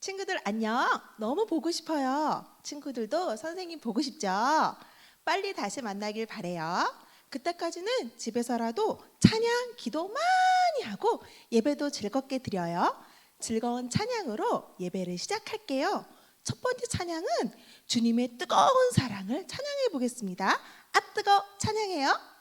친구들 안녕. 너무 보고 싶어요. 친구들도 선생님 보고 싶죠? 빨리 다시 만나길 바래요. 그때까지는 집에서라도 찬양, 기도 많이 하고 예배도 즐겁게 드려요. 즐거운 찬양으로 예배를 시작할게요. 첫 번째 찬양은 주님의 뜨거운 사랑을 찬양해 보겠습니다. 아 뜨거 찬양해요.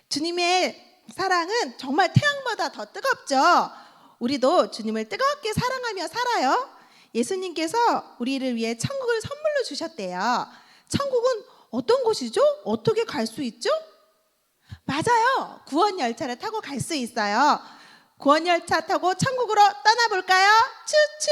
주님의 사랑은 정말 태양보다 더 뜨겁죠. 우리도 주님을 뜨겁게 사랑하며 살아요. 예수님께서 우리를 위해 천국을 선물로 주셨대요. 천국은 어떤 곳이죠? 어떻게 갈 수 있죠? 맞아요. 구원 열차를 타고 갈 수 있어요. 구원 열차 타고 천국으로 떠나볼까요? 추추!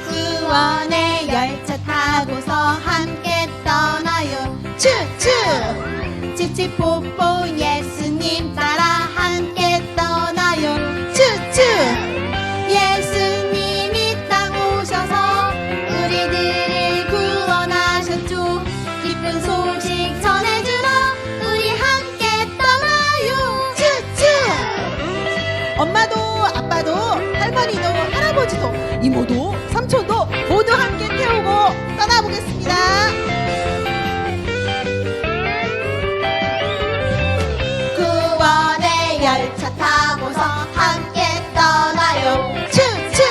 구원의 열차 타고서 함께 떠나요. 추추! 찌찌뽀뽀 예수님 따라 함께 떠나요. 추추! 예수님이 땅 오셔서 우리들을 구원하셨죠. 기쁜 소식 전해주러 우리 함께 떠나요. 추추! 엄마도 아빠도 할머니도 할아버지도 이모도 삼촌도 모두 함께 태우고 떠나보겠습니다. 구원의 열차 타고서 함께 떠나요. 추추!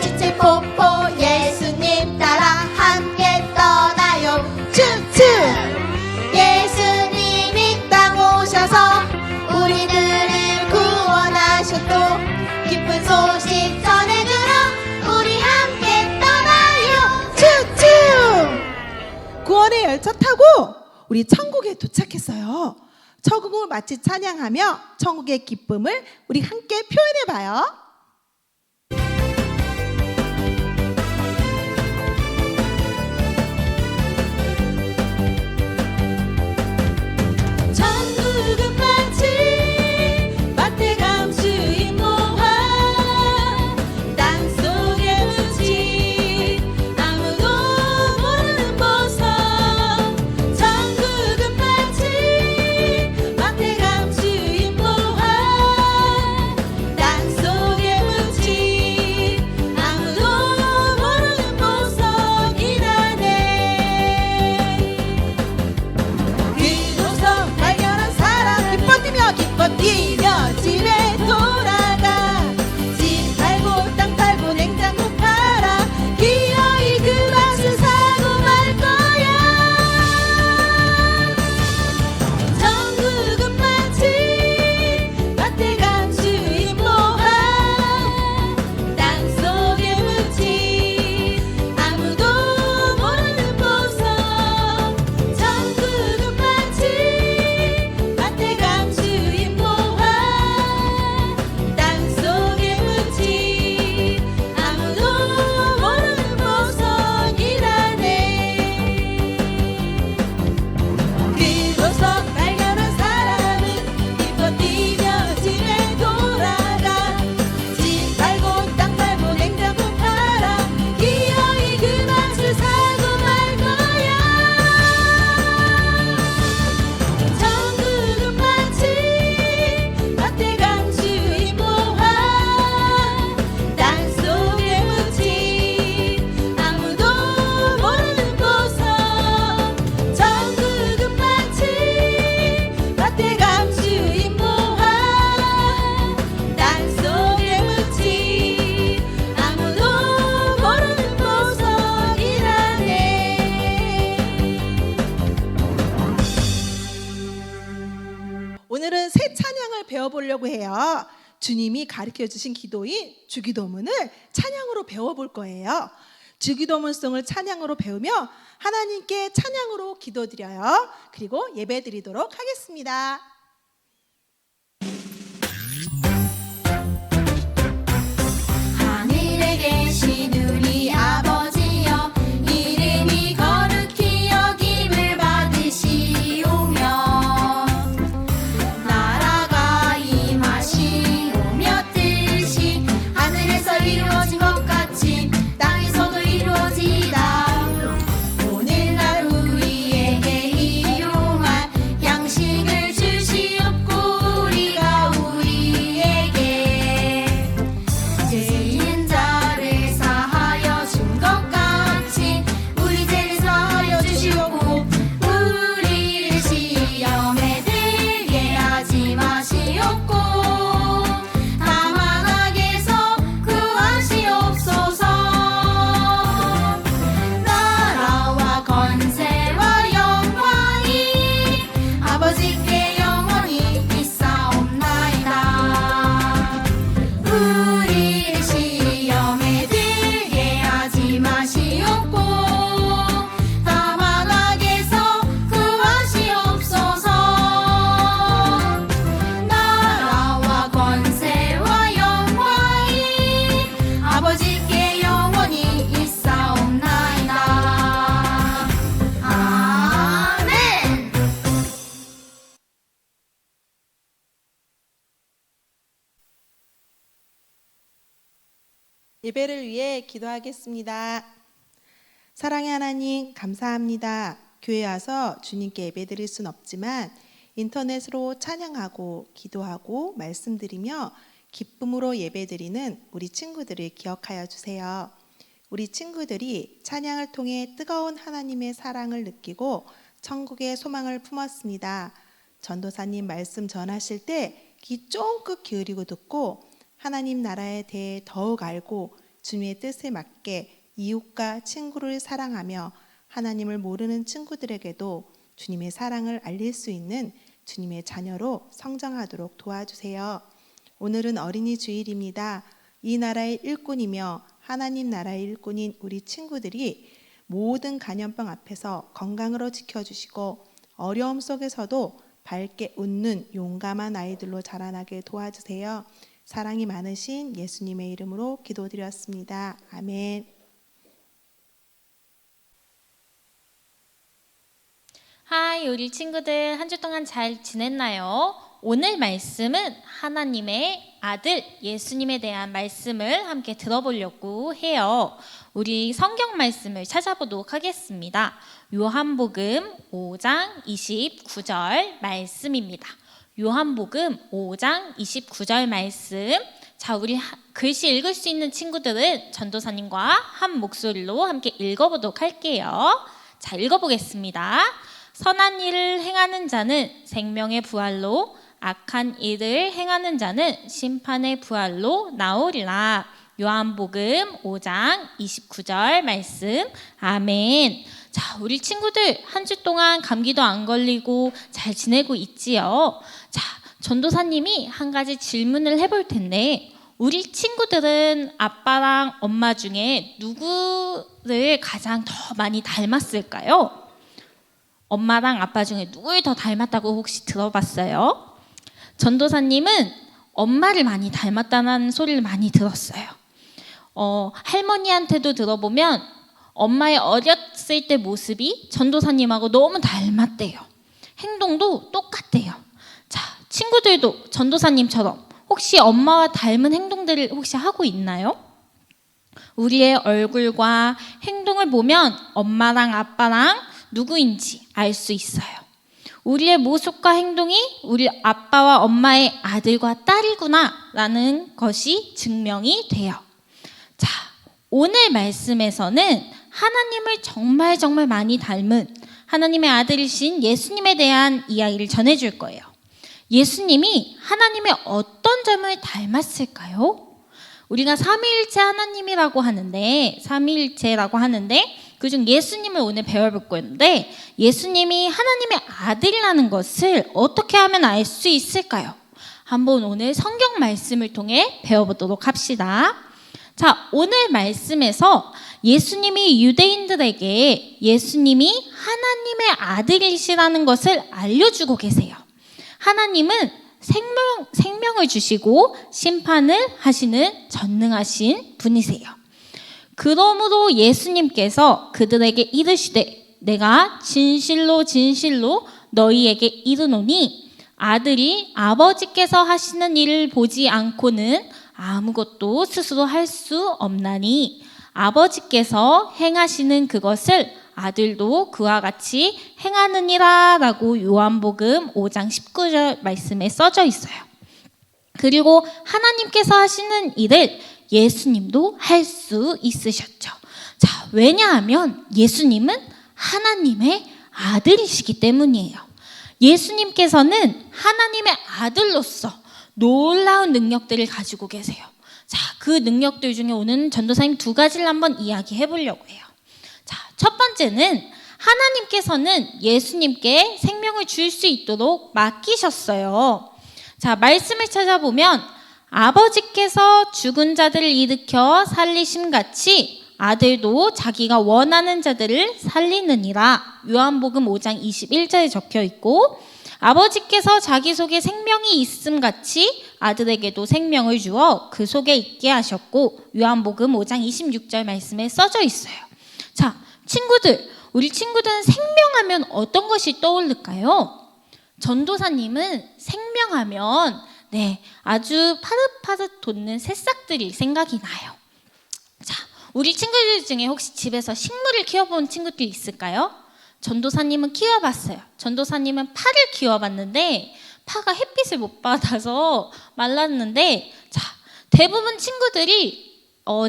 찌찌뽀뽀 예수님 따라 함께 떠나요. 추추! 예수님이 땅 오셔서 우리들을 구원하셨고 기쁜 소식 전해주러 우리 함께 떠나요. 추추! 구원의 열차 타고 우리 천국에 도착했어요. 천국을 마치 찬양하며 천국의 기쁨을 우리 함께 표현해봐요. 천국은 마치 밭에 감추인 모화 땅속에 묻힌 아무도 모르는 보석. 천국은 마치 밭에 감추인 모화 땅속에 배워보려고 해요. 주님이 가르쳐 주신 기도인 주기도문을 찬양으로 배워볼 거예요. 주기도문송을 찬양으로 배우며 하나님께 찬양으로 기도드려요. 그리고 예배드리도록 하겠습니다. 하늘에 계신 우리 아버지여, 이름이 거룩히 여김을 받으시오며, 나라가 임하시오며, 뜻이 하늘에서 이루어진 것 같이 땅에서도 이루어지이다. 오늘날 우리에게 일용할 양식을 주시옵고, 우리가 우리에게 죄인 자를 사하여 준 것 같이 우리 죄를 사하여 주시옵고, 우리를 시험에 들게 하지 마시옵고, 다만 악에서 구하시옵소서. 나라와 권세와 영광이 아버지께 영원히 있사옵나이다. 우리를 시험에 들게 하지 마시옵고, 다만 악에서 구하시옵소서. 나라와 권세와 영광이 아버지께 영원히 있사옵나이다. 아멘. 예배를 위해 기도하겠습니다. 사랑의 하나님, 감사합니다. 교회 와서 주님께 예배드릴 순 없지만 인터넷으로 찬양하고 기도하고 말씀드리며 기쁨으로 예배드리는 우리 친구들을 기억하여 주세요. 우리 친구들이 찬양을 통해 뜨거운 하나님의 사랑을 느끼고 천국의 소망을 품었습니다. 전도사님 말씀 전하실 때 귀 쫑긋 기울이고 듣고 하나님 나라에 대해 더욱 알고 주님의 뜻에 맞게 이웃과 친구를 사랑하며 하나님을 모르는 친구들에게도 주님의 사랑을 알릴 수 있는 주님의 자녀로 성장하도록 도와주세요. 오늘은 어린이 주일입니다. 이 나라의 일꾼이며 하나님 나라의 일꾼인 우리 친구들이 모든 간염병 앞에서 건강으로 지켜주시고 어려움 속에서도 밝게 웃는 용감한 아이들로 자라나게 도와주세요. 사랑이 많으신 예수님의 이름으로 기도드렸습니다. 아멘. 하이, 우리 친구들 한 주 동안 잘 지냈나요? 오늘 말씀은 하나님의 아들 예수님에 대한 말씀을 함께 들어보려고 해요. 우리 성경 말씀을 찾아보도록 하겠습니다. 요한복음 5장 29절 말씀입니다. 요한복음 5장 29절 말씀. 자, 우리 글씨 읽을 수 있는 친구들은 전도사님과 한 목소리로 함께 읽어보도록 할게요. 자, 읽어보겠습니다. 선한 일을 행하는 자는 생명의 부활로, 악한 일을 행하는 자는 심판의 부활로 나오리라. 요한복음 5장 29절 말씀. 아멘. 자, 우리 친구들 한 주 동안 감기도 안 걸리고 잘 지내고 있지요? 자, 전도사님이 한 가지 질문을 해볼 텐데, 우리 친구들은 아빠랑 엄마 중에 누구를 가장 더 많이 닮았을까요? 엄마랑 아빠 중에 누굴 더 닮았다고 혹시 들어봤어요? 전도사님은 엄마를 많이 닮았다는 소리를 많이 들었어요. 할머니한테도 들어보면 엄마의 어렸을 때 모습이 전도사님하고 너무 닮았대요. 행동도 똑같대요. 자, 친구들도 전도사님처럼 혹시 엄마와 닮은 행동들을 혹시 하고 있나요? 우리의 얼굴과 행동을 보면 엄마랑 아빠랑 누구인지 알 수 있어요. 우리의 모습과 행동이 우리 아빠와 엄마의 아들과 딸이구나 라는 것이 증명이 돼요. 자, 오늘 말씀에서는 하나님을 정말 많이 닮은 하나님의 아들이신 예수님에 대한 이야기를 전해줄 거예요. 예수님이 하나님의 어떤 점을 닮았을까요? 우리가 삼위일체 하나님이라고 하는데, 그중 예수님을 오늘 배워볼 건데, 예수님이 하나님의 아들이라는 것을 어떻게 하면 알 수 있을까요? 한번 오늘 성경 말씀을 통해 배워보도록 합시다. 자, 오늘 말씀에서 예수님이 유대인들에게 예수님이 하나님의 아들이시라는 것을 알려주고 계세요. 하나님은 생명을 주시고 심판을 하시는 전능하신 분이세요. 그러므로 예수님께서 그들에게 이르시되 내가 진실로 진실로 너희에게 이르노니 아들이 아버지께서 하시는 일을 보지 않고는 아무것도 스스로 할 수 없나니 아버지께서 행하시는 그것을 아들도 그와 같이 행하느니라 라고 요한복음 5장 19절 말씀에 써져 있어요. 그리고 하나님께서 하시는 일을 예수님도 할 수 있으셨죠. 자, 왜냐하면 예수님은 하나님의 아들이시기 때문이에요. 예수님께서는 하나님의 아들로서 놀라운 능력들을 가지고 계세요. 자, 그 능력들 중에 오늘 전도사님 2가지를 한번 이야기해 보려고 해요. 자, 첫 번째는 하나님께서는 예수님께 생명을 줄 수 있도록 맡기셨어요. 자, 말씀을 찾아보면 아버지께서 죽은 자들을 일으켜 살리심 같이 아들도 자기가 원하는 자들을 살리느니라. 요한복음 5장 21절에 적혀 있고 아버지께서 자기 속에 생명이 있음 같이 아들에게도 생명을 주어 그 속에 있게 하셨고 요한복음 5장 26절 말씀에 써져 있어요. 자, 친구들, 우리 친구들은 생명하면 어떤 것이 떠오를까요? 전도사님은 생명하면 아주 파릇파릇 돋는 새싹들이 생각이 나요. 자, 우리 친구들 중에 혹시 집에서 식물을 키워본 친구들 있을까요? 전도사님은 키워봤어요. 전도사님은 파를 키워봤는데 파가 햇빛을 못 받아서 말랐는데, 자, 대부분 친구들이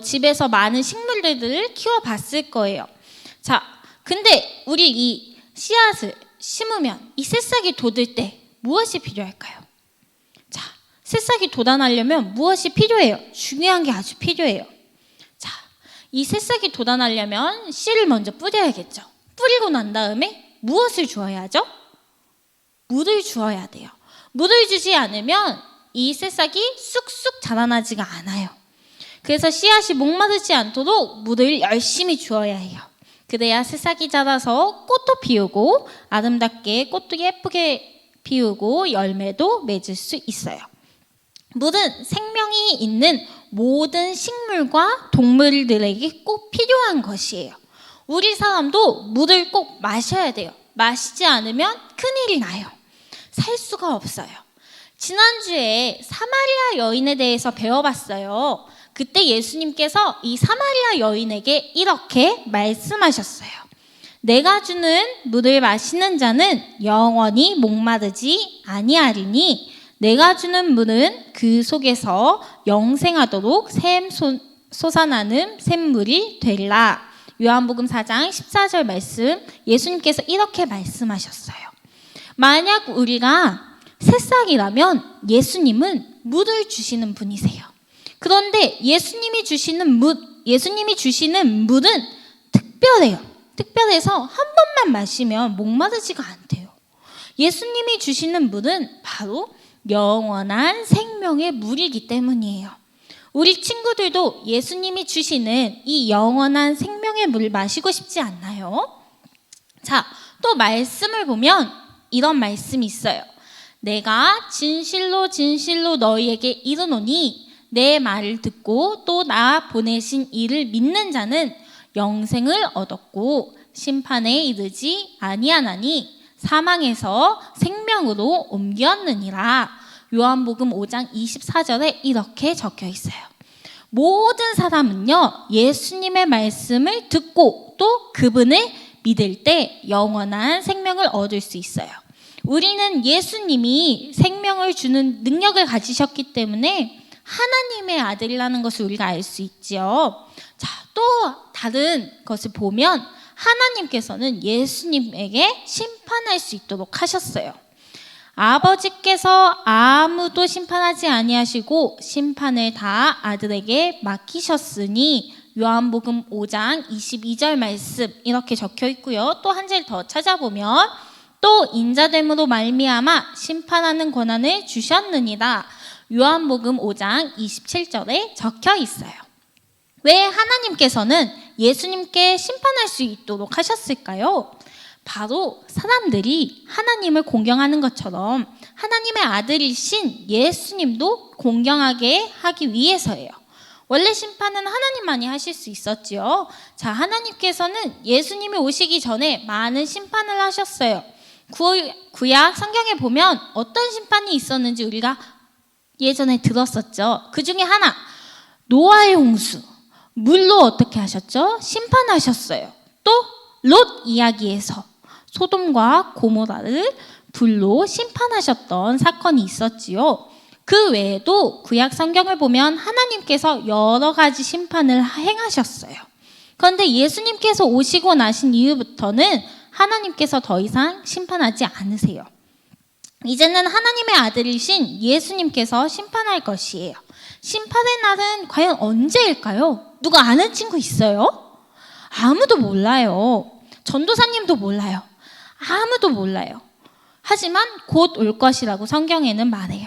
집에서 많은 식물들을 키워봤을 거예요. 자, 근데 우리 이 씨앗을 심으면 이 새싹이 돋을 때 무엇이 필요할까요? 자, 새싹이 돋아나려면 무엇이 필요해요? 중요한 게 아주 필요해요. 자, 이 새싹이 돋아나려면 씨를 먼저 뿌려야겠죠. 뿌리고 난 다음에 무엇을 주어야 하죠? 물을 주어야 돼요. 물을 주지 않으면 이 새싹이 쑥쑥 자라나지가 않아요. 그래서 씨앗이 목마르지 않도록 물을 열심히 주어야 해요. 그래야 새싹이 자라서 꽃도 피우고 아름답게 꽃도 예쁘게 피우고 열매도 맺을 수 있어요. 물은 생명이 있는 모든 식물과 동물들에게 꼭 필요한 것이에요. 우리 사람도 물을 꼭 마셔야 돼요. 마시지 않으면 큰일이 나요. 살 수가 없어요. 지난주에 사마리아 여인에 대해서 배워봤어요. 그때 예수님께서 이 사마리아 여인에게 이렇게 말씀하셨어요. 내가 주는 물을 마시는 자는 영원히 목마르지 아니하리니 내가 주는 물은 그 속에서 영생하도록 솟아나는 샘물이 되리라. 요한복음 4장 14절 말씀, 예수님께서 이렇게 말씀하셨어요. 만약 우리가 새싹이라면 예수님은 물을 주시는 분이세요. 그런데 예수님이 주시는 물은 특별해요. 특별해서 한 번만 마시면 목마르지가 않대요. 예수님이 주시는 물은 바로 영원한 생명의 물이기 때문이에요. 우리 친구들도 예수님이 주시는 이 영원한 생명의 물을 마시고 싶지 않나요? 자, 또 말씀을 보면 이런 말씀이 있어요. 내가 진실로 진실로 너희에게 이르노니 내 말을 듣고 또 나 보내신 이를 믿는 자는 영생을 얻었고 심판에 이르지 아니하나니 사망에서 생명으로 옮겼느니라. 요한복음 5장 24절에 이렇게 적혀 있어요. 모든 사람은요, 예수님의 말씀을 듣고 또 그분을 믿을 때 영원한 생명을 얻을 수 있어요. 우리는 예수님이 생명을 주는 능력을 가지셨기 때문에 하나님의 아들이라는 것을 우리가 알 수 있지요. 자, 또 다른 것을 보면 하나님께서는 예수님에게 심판할 수 있도록 하셨어요. 아버지께서 아무도 심판하지 아니하시고 심판을 다 아들에게 맡기셨으니 요한복음 5장 22절 말씀 이렇게 적혀 있고요. 또 한 절 더 찾아보면 또 인자됨으로 말미암아 심판하는 권한을 주셨느니라. 요한복음 5장 27절에 적혀 있어요. 왜 하나님께서는 예수님께 심판할 수 있도록 하셨을까요? 바로 사람들이 하나님을 공경하는 것처럼 하나님의 아들이신 예수님도 공경하게 하기 위해서예요. 원래 심판은 하나님만이 하실 수 있었지요. 자, 하나님께서는 예수님이 오시기 전에 많은 심판을 하셨어요. 구약 성경에 보면 어떤 심판이 있었는지 우리가 예전에 들었었죠. 그 중에 하나, 노아의 홍수. 물로 어떻게 하셨죠? 심판하셨어요. 또 롯 이야기에서 소돔과 고모라를 불로 심판하셨던 사건이 있었지요. 그 외에도 구약 성경을 보면 하나님께서 여러 가지 심판을 행하셨어요. 그런데 예수님께서 오시고 나신 이후부터는 하나님께서 더 이상 심판하지 않으세요. 이제는 하나님의 아들이신 예수님께서 심판할 것이에요. 심판의 날은 과연 언제일까요? 누가 아는 친구 있어요? 아무도 몰라요. 전도사님도 몰라요. 아무도 몰라요. 하지만 곧 올 것이라고 성경에는 말해요.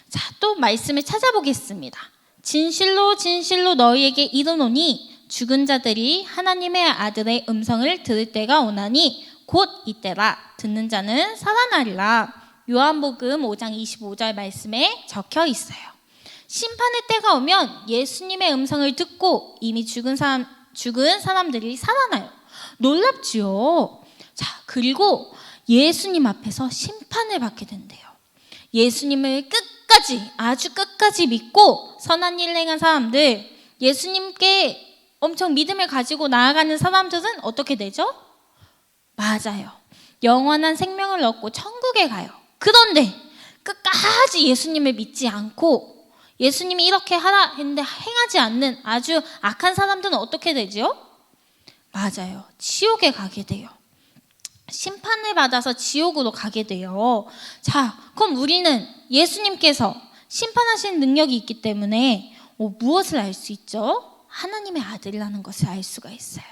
자, 또 말씀을 찾아보겠습니다. 진실로 진실로 너희에게 이르노니 죽은 자들이 하나님의 아들의 음성을 들을 때가 오나니 곧 이때라. 듣는 자는 살아나리라. 요한복음 5장 25절 말씀에 적혀 있어요. 심판의 때가 오면 예수님의 음성을 듣고 이미 죽은 사람들이 살아나요. 놀랍지요. 자, 그리고 예수님 앞에서 심판을 받게 된대요. 예수님을 아주 끝까지 믿고 선한 일 행한 사람들, 예수님께 엄청 믿음을 가지고 나아가는 사람들은 어떻게 되죠? 맞아요. 영원한 생명을 얻고 천국에 가요. 그런데 끝까지 예수님을 믿지 않고 예수님이 이렇게 하라 했는데 행하지 않는 아주 악한 사람들은 어떻게 되죠? 맞아요. 지옥에 가게 돼요. 심판을 받아서 지옥으로 가게 돼요. 자, 그럼 우리는 예수님께서 심판하시는 능력이 있기 때문에 무엇을 알 수 있죠? 하나님의 아들이라는 것을 알 수가 있어요.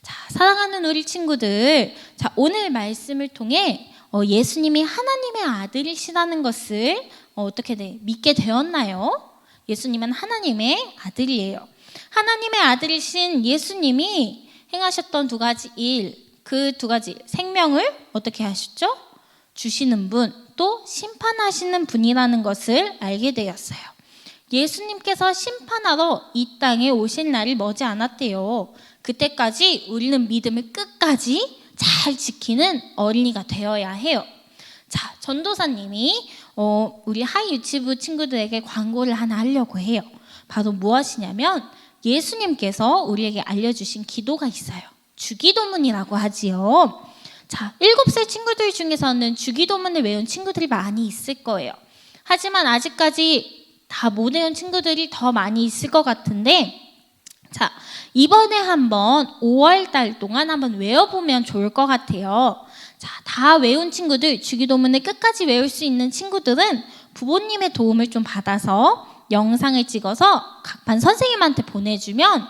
자, 사랑하는 우리 친구들, 자, 오늘 말씀을 통해 예수님이 하나님의 아들이시라는 것을 어떻게 믿게 되었나요? 예수님은 하나님의 아들이에요. 하나님의 아들이신 예수님이 행하셨던 두 가지 일, 그 두 가지 생명을 어떻게 하셨죠? 주시는 분, 또 심판하시는 분이라는 것을 알게 되었어요. 예수님께서 심판하러 이 땅에 오실 날이 머지 않았대요. 그때까지 우리는 믿음을 끝까지 잘 지키는 어린이가 되어야 해요. 자, 전도사님이 우리 하이 유치부 친구들에게 광고를 하나 하려고 해요. 바로 무엇이냐면 예수님께서 우리에게 알려주신 기도가 있어요. 주기도문이라고 하지요. 자, 7살 친구들 중에서는 주기도문을 외운 친구들이 많이 있을 거예요. 하지만 아직까지 다 못 외운 친구들이 더 많이 있을 것 같은데, 자, 이번에 한번 5월 달 동안 한번 외워보면 좋을 것 같아요. 자, 다 외운 친구들, 주기도문을 끝까지 외울 수 있는 친구들은 부모님의 도움을 좀 받아서 영상을 찍어서 각 반 선생님한테 보내주면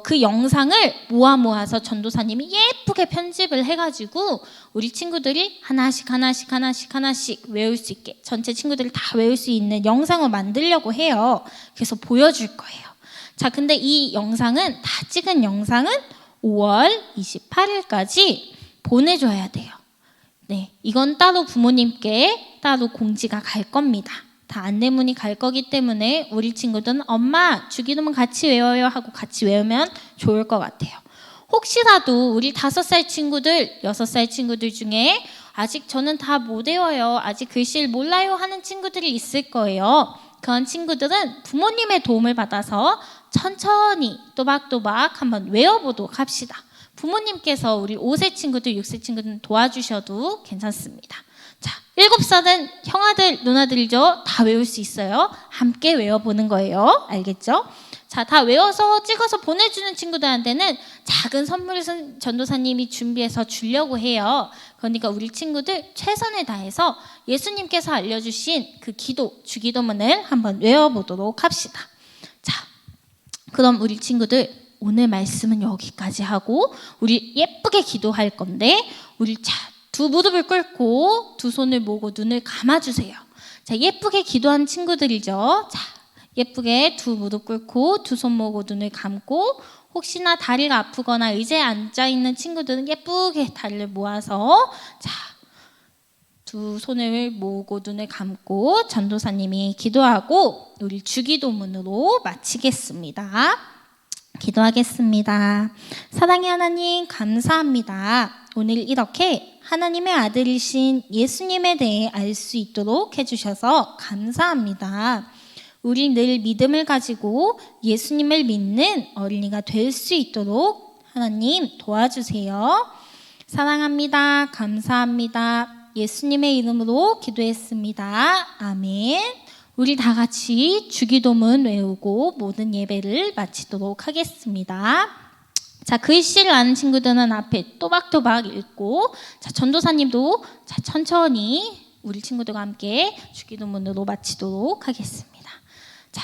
그 영상을 모아서 전도사님이 예쁘게 편집을 해가지고 우리 친구들이 하나씩 외울 수 있게 전체 친구들이 다 외울 수 있는 영상을 만들려고 해요. 그래서 보여줄 거예요. 자, 근데 이 영상은 다 찍은 영상은 5월 28일까지 보내줘야 돼요. 네, 이건 따로 부모님께 따로 공지가 갈 겁니다. 다 안내문이 갈 거기 때문에 우리 친구들은 엄마 주기도문 같이 외워요 하고 같이 외우면 좋을 것 같아요. 혹시라도 우리 5살 친구들, 6살 친구들 중에 아직 저는 다 못 외워요, 아직 글씨를 몰라요 하는 친구들이 있을 거예요. 그런 친구들은 부모님의 도움을 받아서 천천히 또박또박 한번 외워보도록 합시다. 부모님께서 우리 5세 친구들, 6세 친구들 도와주셔도 괜찮습니다. 자, 7살은 형아들, 누나들이죠. 다 외울 수 있어요. 함께 외워보는 거예요. 알겠죠? 자, 다 외워서 찍어서 보내주는 친구들한테는 작은 선물을 전도사님이 준비해서 주려고 해요. 그러니까 우리 친구들 최선을 다해서 예수님께서 알려주신 그 기도, 주기도문을 한번 외워보도록 합시다. 자, 그럼 우리 친구들 오늘 말씀은 여기까지 하고 우리 예쁘게 기도할 건데 우리 두 무릎을 꿇고 두 손을 모으고 눈을 감아주세요. 자, 예쁘게 기도한 친구들이죠. 자, 예쁘게 두 무릎 꿇고 두 손 모으고 눈을 감고, 혹시나 다리가 아프거나 의자에 앉아 있는 친구들은 예쁘게 다리를 모아서 자, 두 손을 모으고 눈을 감고 전도사님이 기도하고 우리 주기도문으로 마치겠습니다. 기도하겠습니다. 사랑의 하나님, 감사합니다. 오늘 이렇게 하나님의 아들이신 예수님에 대해 알 수 있도록 해주셔서 감사합니다. 우리 늘 믿음을 가지고 예수님을 믿는 어린이가 될 수 있도록 하나님 도와주세요. 사랑합니다. 감사합니다. 예수님의 이름으로 기도했습니다. 아멘. 우리 다 같이 주기도문 외우고 모든 예배를 마치도록 하겠습니다. 자, 글씨를 아는 친구들은 앞에 또박또박 읽고, 자, 전도사님도 자, 천천히 우리 친구들과 함께 주기도문으로 마치도록 하겠습니다. 자,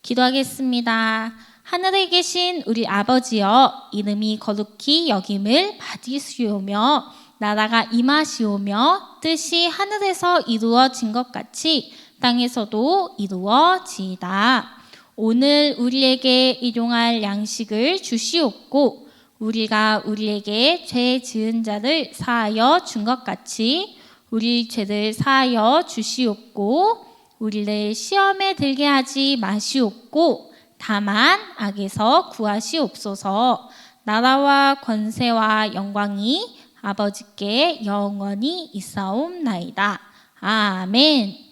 기도하겠습니다. 하늘에 계신 우리 아버지여, 이름이 거룩히 여김을 받으시오며 나라가 임하시오며 뜻이 하늘에서 이루어진 것 같이 땅에서도 이루어지이다. 오늘 우리에게 일용할 양식을 주시옵고 우리가 우리에게 죄 지은 자를 사하여 준 것 같이 우리 죄를 사하여 주시옵고 우리를 시험에 들게 하지 마시옵고 다만 악에서 구하시옵소서. 나라와 권세와 영광이 아버지께 영원히 있사옵나이다. 아멘.